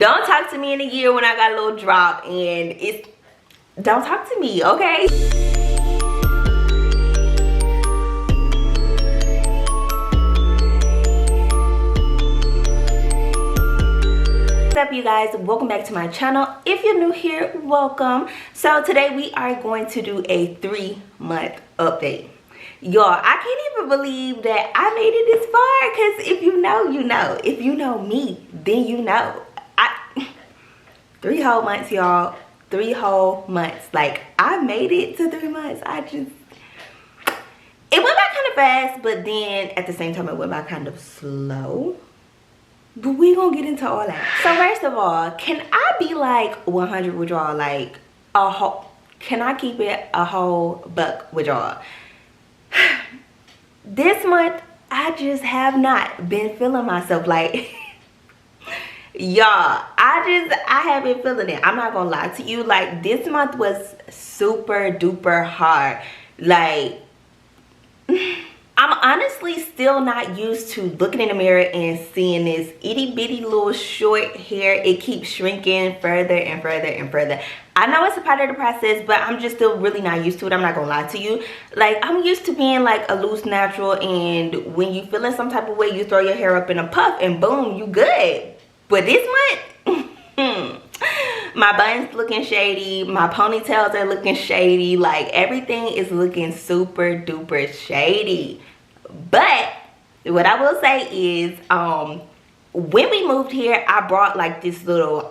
Don't talk to me in a year when I got a little drop and it's, don't talk to me, okay? What's up, you guys? Welcome back to my channel. If you're new here, welcome. So today we are going to do a 3-month update. Y'all, I can't even believe that I made it this far, because if you know, you know. If you know me, then you know. 3 whole months, y'all. 3 whole months. Like, I made it to 3 months. It went by kind of fast, but then at the same time it went by kind of slow. But we gonna get into all that. So first of all, can I be like 100 with y'all? Like a whole, can I keep it a whole buck with y'all? This month I just have not been feeling myself. Like y'all, I have been feeling it. I'm not gonna lie to you. Like, this month was super duper hard. Like, I'm honestly still not used to looking in the mirror and seeing this itty bitty little short hair. It keeps shrinking further and further and further. I know it's a part of the process, but I'm just still really not used to it. I'm not gonna lie to you. Like, I'm used to being like a loose natural, and when you feeling some type of way, you throw your hair up in a puff and boom, you good. But this month, my bun's looking shady, my ponytails are looking shady, like everything is looking super duper shady. But what I will say is, when we moved here, I brought like this little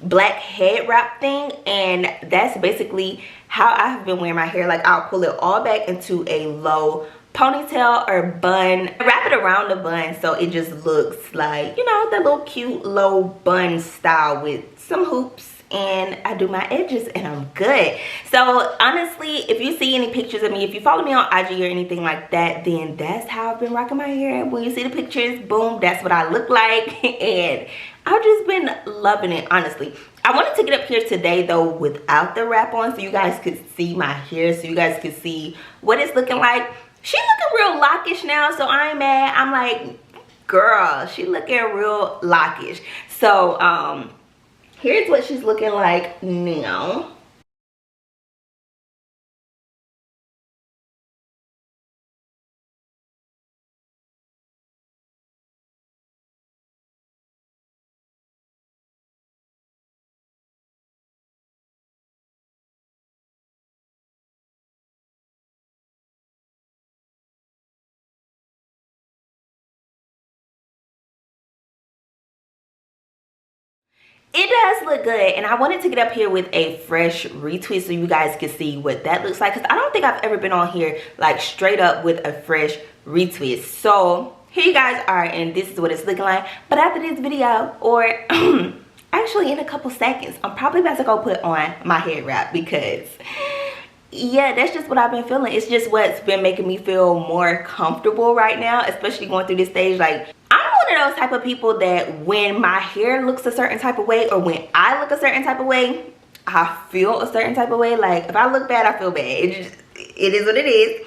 black head wrap thing, and that's basically how I have been wearing my hair. Like, I'll pull it all back into a low ponytail or bun, wrap it around the bun so it just looks like, you know, the little cute low bun style with some hoops, and I do my edges and I'm good. So honestly, if you see any pictures of me, if you follow me on IG or anything like that, then that's how I've been rocking my hair. When you see the pictures, boom, that's what I look like. And I've just been loving it, honestly. I wanted to get up here today though without the wrap on, so you guys could see my hair, so you guys could see what it's looking like. She looking real lockish now, so I ain't mad. I'm like, girl, she looking real lockish. So here's what she's looking like now. It does look good, and I wanted to get up here with a fresh retwist so you guys can see what that looks like, because I don't think I've ever been on here like straight up with a fresh retwist. So here you guys are, and this is what it's looking like. But after this video, or actually in a couple seconds, I'm probably about to go put on my head wrap, because yeah, that's just what I've been feeling. It's just what's been making me feel more comfortable right now, especially going through this stage. Like, I'm one of those type of people that when my hair looks a certain type of way, or when I look a certain type of way, I feel a certain type of way. Like, if I look bad, I feel bad. It is what it is.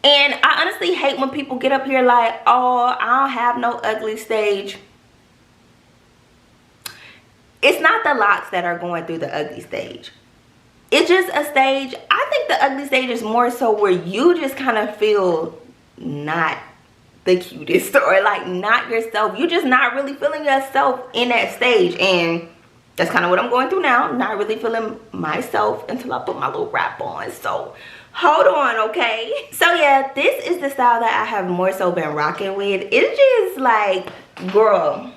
And I honestly hate when people get up here like, oh, I don't have no ugly stage. It's not the locks that are going through the ugly stage. It's just a stage. I think the ugly stage is more so where you just kind of feel not the cutest, or like not yourself. You're just not really feeling yourself in that stage, and that's kind of what I'm going through now. Not really feeling myself until I put my little wrap on. So hold on, okay? So yeah, this is the style that I have more so been rocking with. It's just like, girl,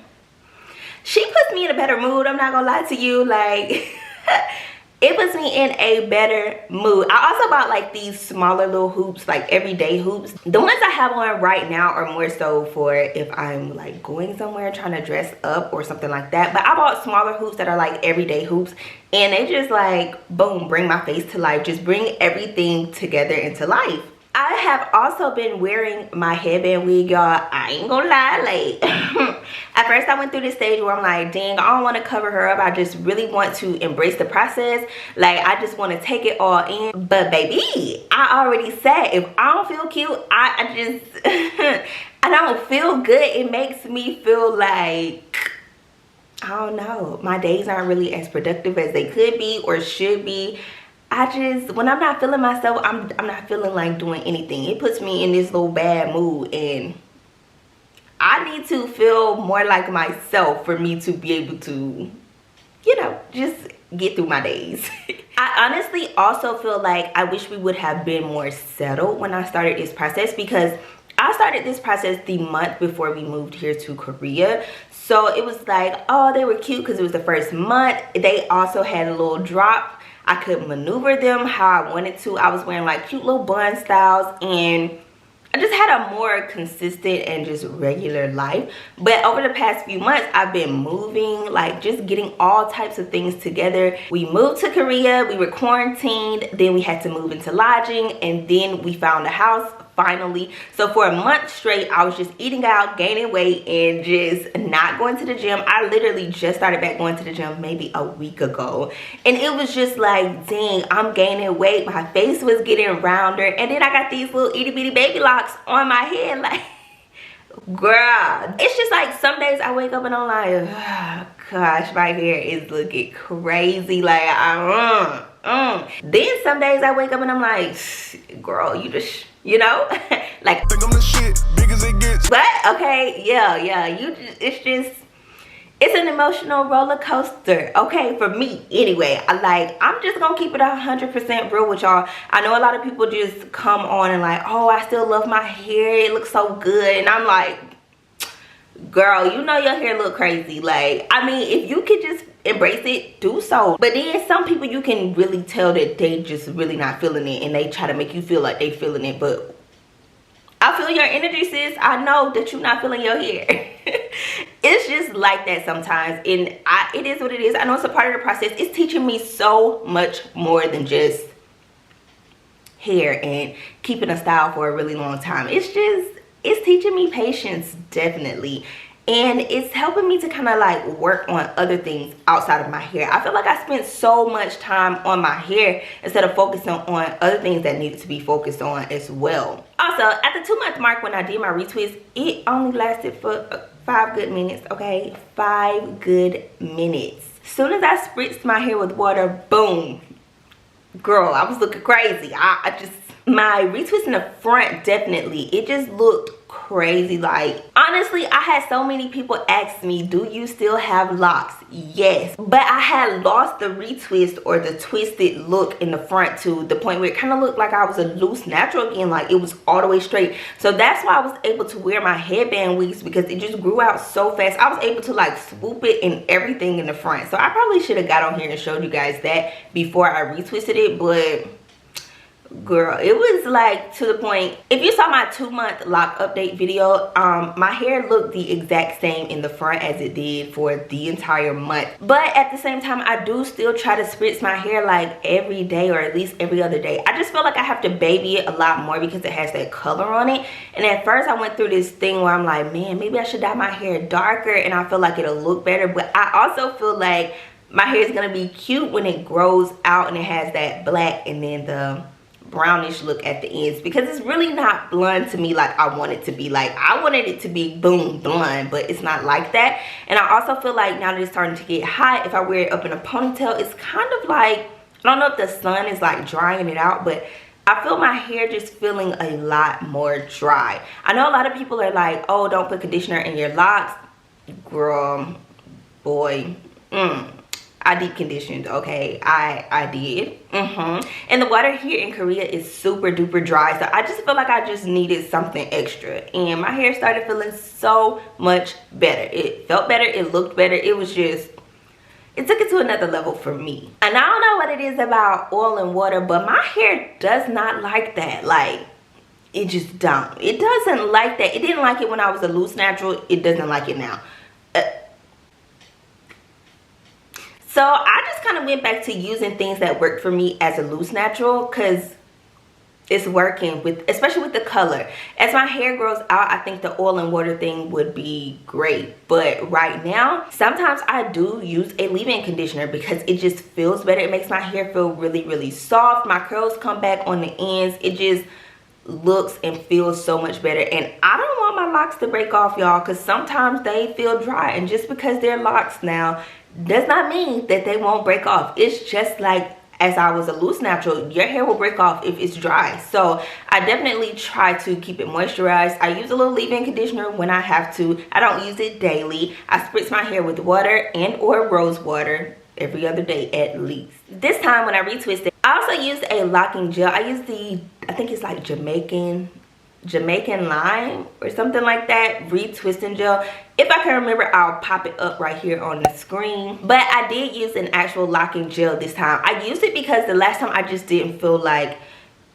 she puts me in a better mood. I'm not gonna lie to you. Like, it puts me in a better mood. I also bought like these smaller little hoops, like everyday hoops. The ones I have on right now are more so for if I'm like going somewhere trying to dress up or something like that. But I bought smaller hoops that are like everyday hoops, and they just like, boom, bring my face to life. Just bring everything together into life. I have also been wearing my headband wig, y'all. I ain't gonna lie, like at first I went through this stage where I'm like, dang, I don't want to cover her up. I just really want to embrace the process. Like, I just want to take it all in. But baby, I already said, if I don't feel cute, I just I don't feel good. It makes me feel like I don't know, my days aren't really as productive as they could be or should be. When I'm not feeling myself, I'm not feeling like doing anything. It puts me in this little bad mood, and I need to feel more like myself for me to be able to, you know, just get through my days. I honestly also feel like I wish we would have been more settled when I started this process, because I started this process the month before we moved here to Korea. So it was like, oh, they were cute because it was the first month. They also had a little drop. I could maneuver them how I wanted to. I was wearing like cute little bun styles, and I just had a more consistent and just regular life. But over the past few months, I've been moving, like just getting all types of things together. We moved to Korea, we were quarantined, then we had to move into lodging, and then we found a house finally. So for a month straight, I was just eating out, gaining weight, and just not going to the gym. I literally just started back going to the gym maybe a week ago, and it was just like, dang, I'm gaining weight, my face was getting rounder, and then I got these little itty bitty baby locks on my head. Like, girl, it's just like some days I wake up and I'm like, oh, gosh, my hair is looking crazy. Like, then some days I wake up and I'm like, girl, you just, you know, like, think I'm the shit, big as it gets. But okay, yeah, it's an emotional roller coaster, okay, for me anyway. I'm just gonna keep it 100% real with y'all. I know a lot of people just come on and like, oh, I still love my hair, it looks so good, and I'm like, girl, you know your hair look crazy. Like, I mean, if you could just embrace it, do so. But then some people, you can really tell that they just really not feeling it, and they try to make you feel like they feeling it. But I feel your energy, sis. I know that you're not feeling your hair. It's just like that sometimes, and it is what it is. I know it's a part of the process. It's teaching me so much more than just hair and keeping a style for a really long time. It's teaching me patience, definitely. And it's helping me to kind of like work on other things outside of my hair. I feel like I spent so much time on my hair instead of focusing on other things that needed to be focused on as well. Also, at the 2-month mark when I did my retwist, it only lasted for 5 good minutes, okay? 5 good minutes. As soon as I spritzed my hair with water, boom. Girl, I was looking crazy. My retwist in the front, definitely, it just looked crazy. Like, honestly, I had so many people ask me, do you still have locks? Yes, but I had lost the retwist or the twisted look in the front to the point where it kind of looked like I was a loose natural again, like it was all the way straight. So that's why I was able to wear my headband wigs, because it just grew out so fast. I was able to like swoop it and everything in the front. So I probably should have got on here and showed you guys that before I retwisted it, but girl, it was like to the point. If you saw my 2-month lock update video, my hair looked the exact same in the front as it did for the entire month. But at the same time, I do still try to spritz my hair like every day or at least every other day. I just feel like I have to baby it a lot more because it has that color on it. And at first I went through this thing where I'm like, man, maybe I should dye my hair darker and I feel like it'll look better. But I also feel like my hair is gonna be cute when it grows out and it has that black and then the brownish look at the ends, because it's really not blonde to me like I want it to be. Like, I wanted it to be boom blonde, but it's not like that. And I also feel like now that it's starting to get hot, if I wear it up in a ponytail, it's kind of like, I don't know if the sun is like drying it out, but I feel my hair just feeling a lot more dry. I know a lot of people are like, oh, don't put conditioner in your locks. Girl, boy, I deep conditioned, okay? I did. And the water here in Korea is super duper dry, so I just feel like I just needed something extra, and my hair started feeling so much better. It felt better, it looked better. It was just, it took it to another level for me. And I don't know what it is about oil and water, but my hair does not like that. Like, it just don't. It doesn't like that. It didn't like it when I was a loose natural. It doesn't like it now. So I just kind of went back to using things that worked for me as a loose natural, because it's working, especially with the color. As my hair grows out, I think the oil and water thing would be great. But right now, sometimes I do use a leave-in conditioner because it just feels better. It makes my hair feel really, really soft. My curls come back on the ends. It just looks and feels so much better. And I don't want my locks to break off, y'all, because sometimes they feel dry, and just because they're locks now does not mean that they won't break off. It's just like as I was a loose natural, your hair will break off if it's dry. So I definitely try to keep it moisturized. I use a little leave-in conditioner when I have to. I don't use it daily. I spritz my hair with water and or rose water every other day at least. This time when I retwisted, I also used a locking gel. I used the, I think it's like Jamaican lime or something like that, retwisting gel. If I can remember, I'll pop it up right here on the screen. But I did use an actual locking gel this time. I used it because the last time I just didn't feel like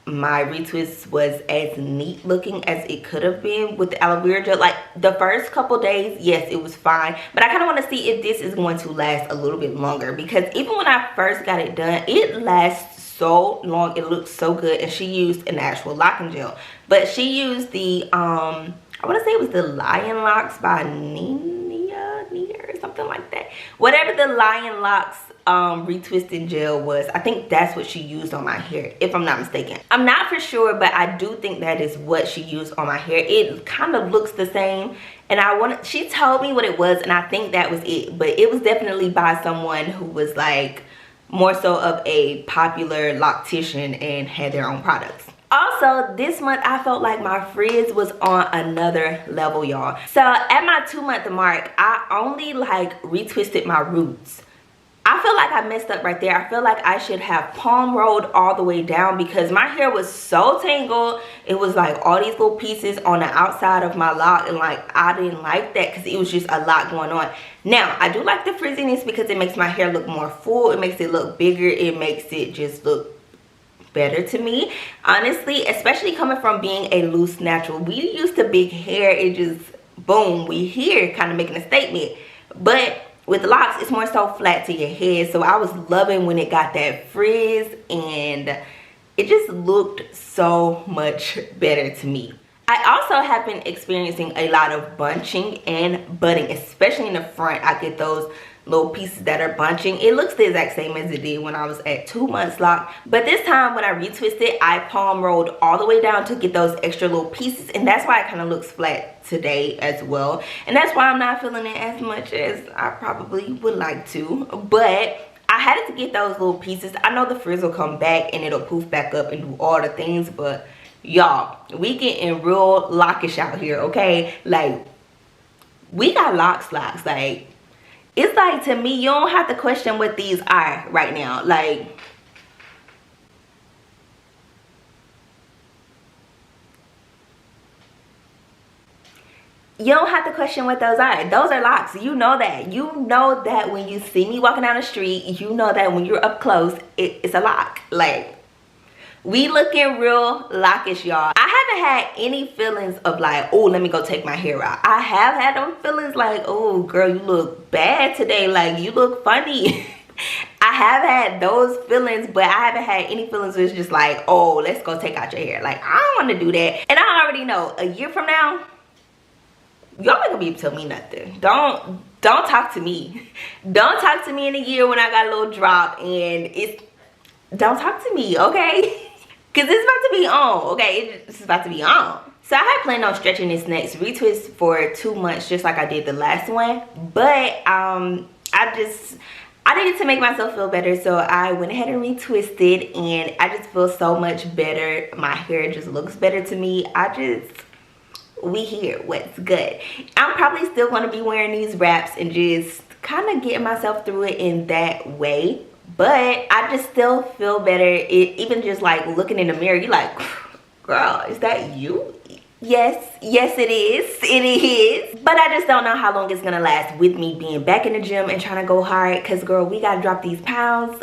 my retwist was as neat looking as it could have been with the aloe vera gel. Like the first couple days, yes, it was fine, but I kind of want to see if this is going to last a little bit longer, because even when I first got it done, it lasts so long. It looks so good. And she used an actual locking gel, but she used the I want to say it was the Lion Locks by Nia or something like that. Whatever the Lion Locks retwisting gel was, I think that's what she used on my hair, if I'm not mistaken. I'm not for sure, but I do think that is what she used on my hair. It kind of looks the same, and she told me what it was, and I think that was it. But it was definitely by someone who was like more so of a popular loctician and had their own products. Also, this month I felt like my frizz was on another level, y'all. So at my 2-month mark, I only like retwisted my roots. I feel like I messed up right there. I feel like I should have palm rolled all the way down, because my hair was so tangled. It was like all these little pieces on the outside of my lock, and like I didn't like that because it was just a lot going on. Now, I do like the frizziness because it makes my hair look more full. It makes it look bigger. It makes it just look better to me, honestly, especially coming from being a loose natural. We used to big hair, it just boom, we here kind of making a statement. But with locks, it's more so flat to your head. So I was loving when it got that frizz, and it just looked so much better to me. I also have been experiencing a lot of bunching and budding, especially in the front. I get those little pieces that are bunching. It looks the exact same as it did when I was at 2 months lock, but this time when I retwisted, I palm rolled all the way down to get those extra little pieces, and that's why it kind of looks flat today as well. And that's why I'm not feeling it as much as I probably would like to, but I had to get those little pieces. I know the frizz will come back and it'll poof back up and do all the things, but y'all, we getting real lockish out here, okay? Like, we got locks. Like, it's like, to me, you don't have to question what these are right now. Like, you don't have to question what those are. Those are locks. You know that. You know that when you see me walking down the street. You know that when you're up close, it's a lock. Like, we looking real lockish, y'all. I haven't had any feelings of like, oh, let me go take my hair out. I have had them feelings like, oh, girl, you look bad today. Like, you look funny. I have had those feelings, but I haven't had any feelings where it's just like, oh, let's go take out your hair. Like, I don't want to do that. And I already know a year from now, y'all ain't gonna be able to tell me nothing. Don't talk to me. Don't talk to me in a year when I got a little drop and don't talk to me, okay? Because it's about to be on, okay? It's about to be on. So I had planned on stretching this next retwist for 2 months, just like I did the last one. But I needed to make myself feel better, so I went ahead and retwisted, and I just feel so much better. My hair just looks better to me. We here, what's good. I'm probably still going to be wearing these wraps and just kind of getting myself through it in that way. But I just still feel better. Even just like looking in the mirror, you're like, girl, is that you? Yes, it is. But I just don't know how long it's gonna last with me being back in the gym and trying to go hard, because girl, we gotta drop these pounds.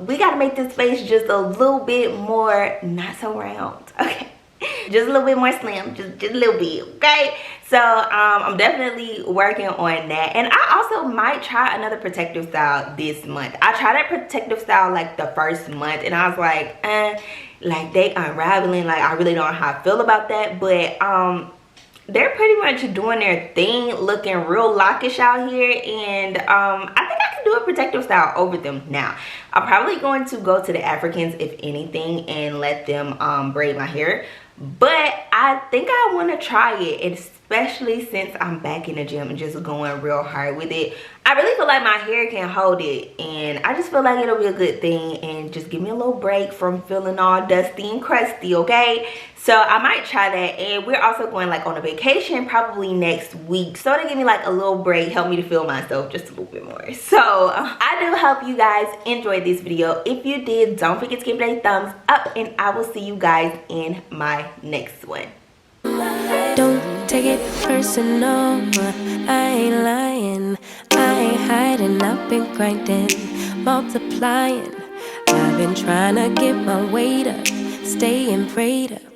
We gotta make this face just a little bit more not so round, okay? Just a little bit more slim, just a little bit, okay? So I'm definitely working on that. And I also might try another protective style this month. I tried that protective style like the first month, and I was like, like they unraveling. Like, I really don't know how I feel about that. But they're pretty much doing their thing, looking real lockish out here. And I think I can do a protective style over them now. I'm probably going to go to the Africans, if anything, and let them braid my hair. but I think I want to try it, especially since I'm back in the gym and just going real hard with it. I really feel like my hair can hold it, and I just feel like it'll be a good thing and just give me a little break from feeling all dusty and crusty, okay? So I might try that. And we're also going like on a vacation probably next week, so to give me like a little break, help me to feel myself just a little bit more. So I do hope you guys enjoyed this video. If you did, don't forget to give it a thumbs up, and I will see you guys in my next one. Don't take it personal, I ain't lying, I ain't hiding, I've been grinding, multiplying, I've been trying to get my weight up, staying prayed up.